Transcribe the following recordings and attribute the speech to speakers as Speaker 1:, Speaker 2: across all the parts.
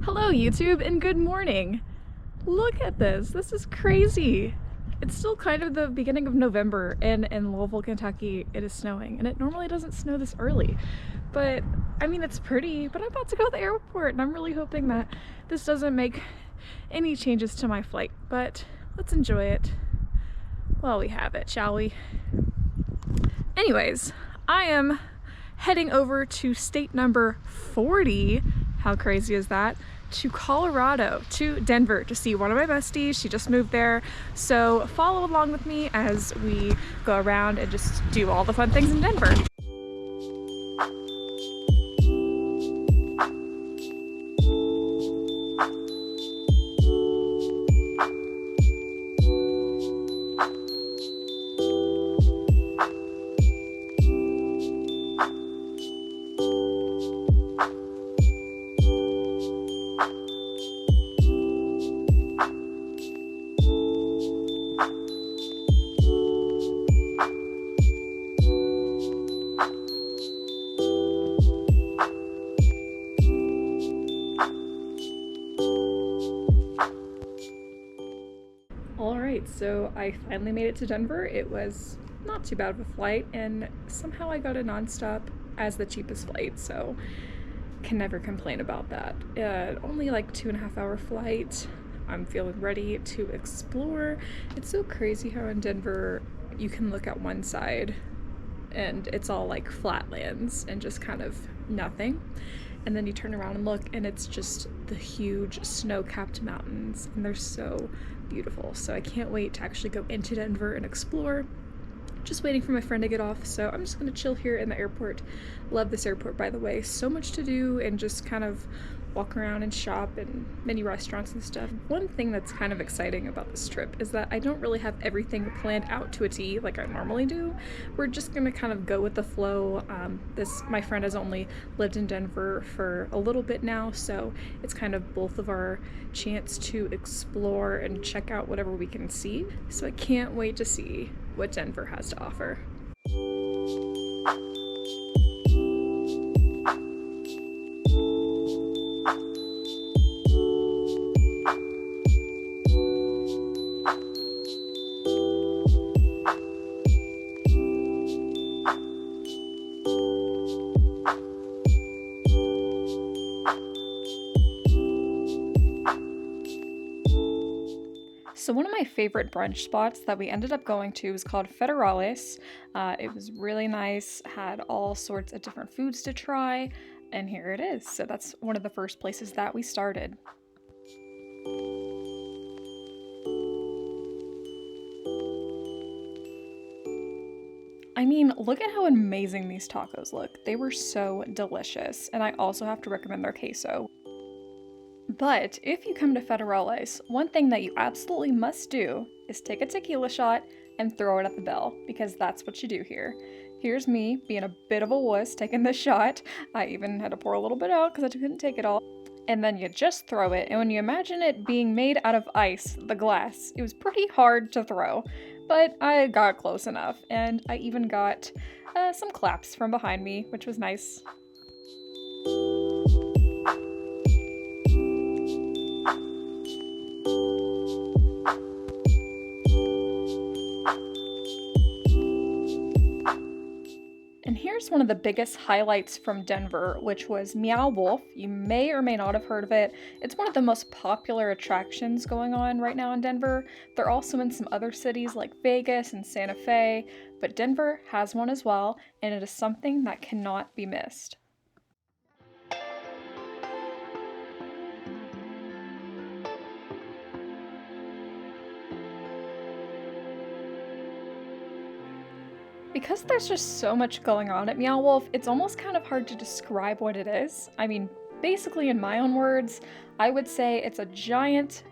Speaker 1: Hello YouTube and good morning. Look at this. This is crazy. It's still kind of the beginning of November and in Louisville, Kentucky it is snowing, and it normally doesn't snow this early. But I mean, it's pretty, but I'm about to go to the airport and I'm really hoping that this doesn't make any changes to my flight. But let's enjoy it while we have it, shall we? Anyways, I am heading over to state number 40. How crazy is that? To Colorado, to Denver, to see one of my besties. She just moved there. So follow along with me as we go around and just do all the fun things in Denver. Alright, so I finally made it to Denver. It was not too bad of a flight, and somehow I got a nonstop as the cheapest flight, so can never complain about that. Only like 2.5-hour flight. I'm feeling ready to explore. It's so crazy how in Denver you can look at one side and it's all like flatlands and just kind of nothing. And then you turn around and look and it's just the huge snow-capped mountains, and they're so beautiful. So I can't wait to actually go into Denver and explore. Just waiting for my friend to get off, so I'm just gonna chill here in the airport. Love this airport, by the way. So much to do and just kind of walk around and shop and many restaurants and stuff. One thing that's kind of exciting about this trip is that I don't really have everything planned out to a T like I normally do. We're just gonna kind of go with the flow. My friend has only lived in Denver for a little bit now, so it's kind of both of our chance to explore and check out whatever we can see. So I can't wait to see what Denver has to offer. So one of my favorite brunch spots that we ended up going to was called Federales. It was really nice, had all sorts of different foods to try, and here it is. So that's one of the first places that we started. I mean, look at how amazing these tacos look. They were so delicious, and I also have to recommend their queso. But if you come to Federales, one thing that you absolutely must do is take a tequila shot and throw it at the bell, because that's what you do here. Here's me being a bit of a wuss taking the shot. I even had to pour a little bit out because I couldn't take it all. And then you just throw it, and when you imagine it being made out of ice, the glass, it was pretty hard to throw, but I got close enough, and I even got some claps from behind me, which was nice. And here's one of the biggest highlights from Denver, which was Meow Wolf. You may or may not have heard of it. It's one of the most popular attractions going on right now in Denver. They're also in some other cities like Vegas and Santa Fe, but Denver has one as well, and it is something that cannot be missed. Because there's just so much going on at Meow Wolf, it's almost kind of hard to describe what it is. I mean, basically in my own words, I would say it's a giant,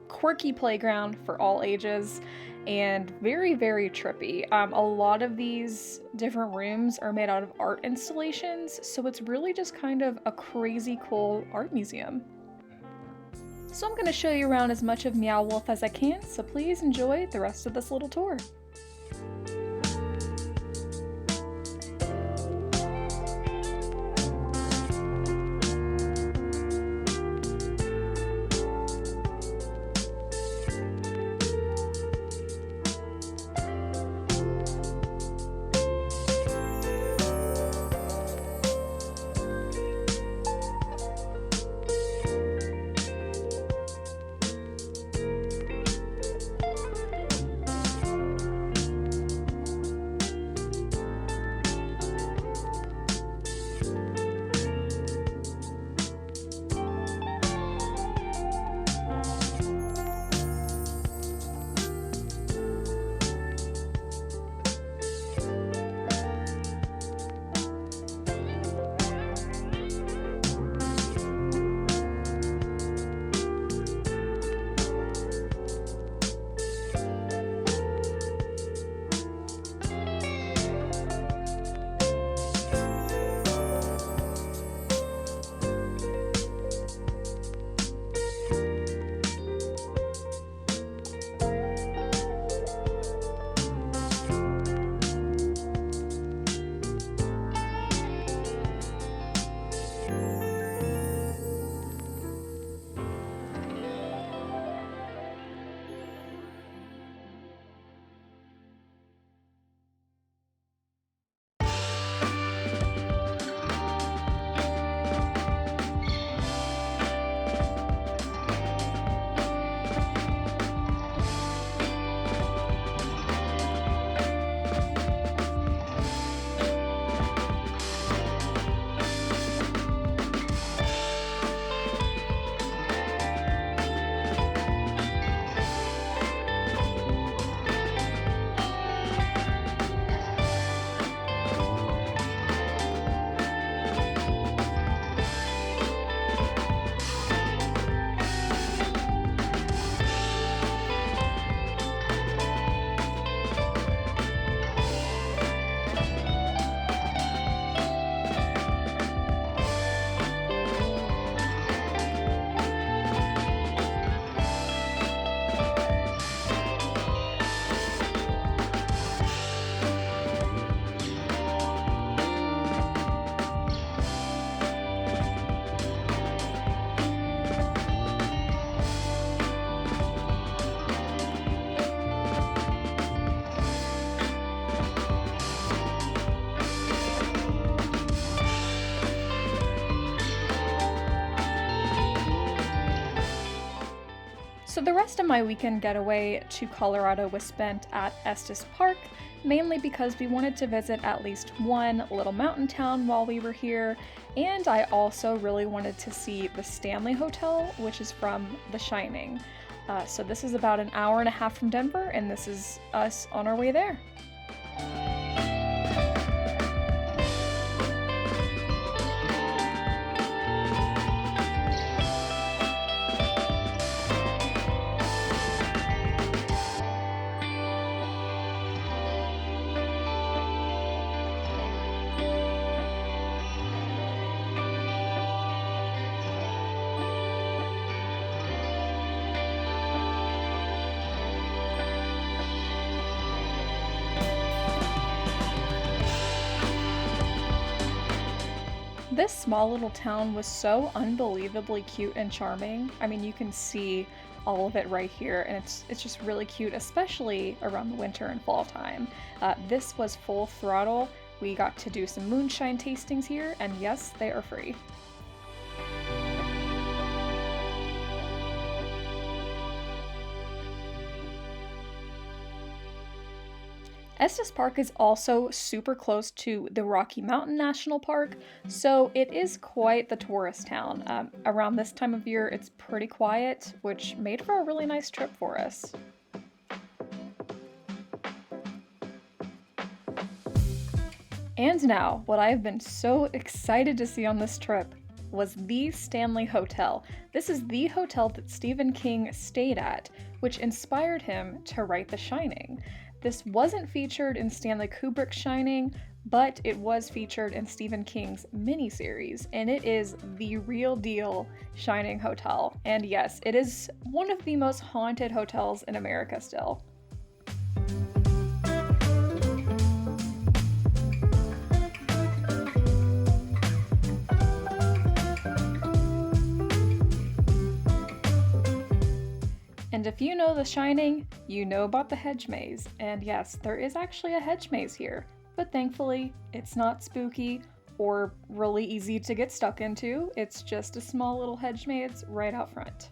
Speaker 1: quirky playground for all ages and very, very trippy. A lot of these different rooms are made out of art installations, so it's really just kind of a crazy cool art museum. So I'm going to show you around as much of Meow Wolf as I can, so please enjoy the rest of this little tour. So the rest of my weekend getaway to Colorado was spent at Estes Park, mainly because we wanted to visit at least one little mountain town while we were here, and I also really wanted to see the Stanley Hotel, which is from The Shining. So this is about an hour and a half from Denver, and this is us on our way there. This small little town was so unbelievably cute and charming. I mean, you can see all of it right here, and it's just really cute, especially around the winter and fall time. This was full throttle. We got to do some moonshine tastings here, and yes, they are free. Estes Park is also super close to the Rocky Mountain National Park, so it is quite the tourist town. Around this time of year, it's pretty quiet, which made for a really nice trip for us. And now, what I have been so excited to see on this trip was the Stanley Hotel. This is the hotel that Stephen King stayed at, which inspired him to write The Shining. This wasn't featured in Stanley Kubrick's Shining, but it was featured in Stephen King's miniseries, and it is the real deal Shining Hotel. And yes, it is one of the most haunted hotels in America still. And if you know The Shining, you know about the hedge maze. And yes, there is actually a hedge maze here, but thankfully it's not spooky or really easy to get stuck into. It's just a small little hedge maze right out front.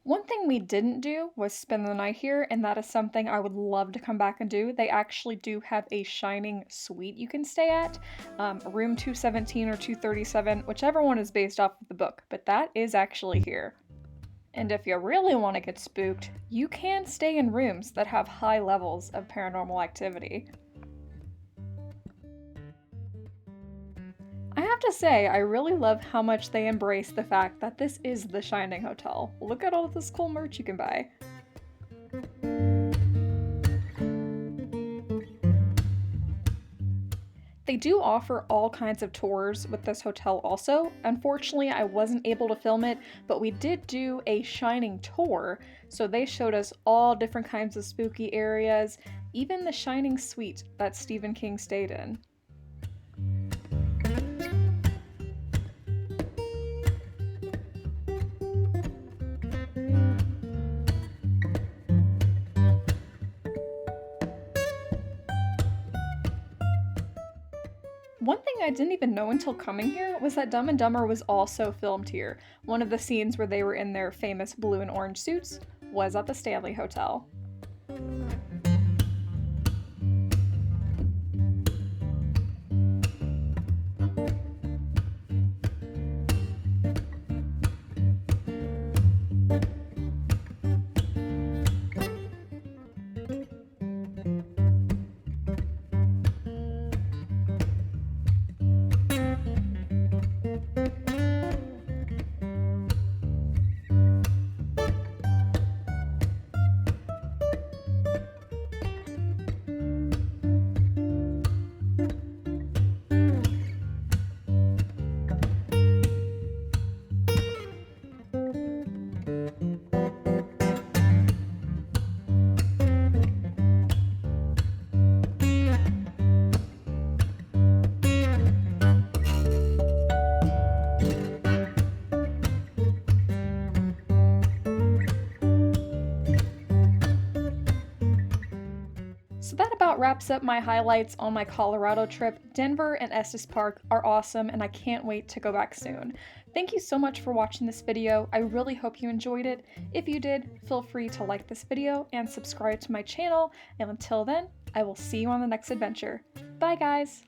Speaker 1: One thing we didn't do was spend the night here, and that is something I would love to come back and do. They actually do have a Shining suite you can stay at, room 217 or 237, whichever one is based off of the book, but that is actually here. And if you really want to get spooked, you can stay in rooms that have high levels of paranormal activity. I have to say, I really love how much they embrace the fact that this is the Shining Hotel. Look at all of this cool merch you can buy. They do offer all kinds of tours with this hotel also. Unfortunately, I wasn't able to film it, but we did do a Shining tour, so they showed us all different kinds of spooky areas, even the Shining suite that Stephen King stayed in. One thing I didn't even know until coming here was that Dumb and Dumber was also filmed here. One of the scenes where they were in their famous blue and orange suits was at the Stanley Hotel. about wraps up my highlights on my Colorado trip. Denver and Estes Park are awesome, and I can't wait to go back soon. Thank you so much for watching this video. I really hope you enjoyed it. If you did, feel free to like this video and subscribe to my channel. And until then, I will see you on the next adventure. Bye guys!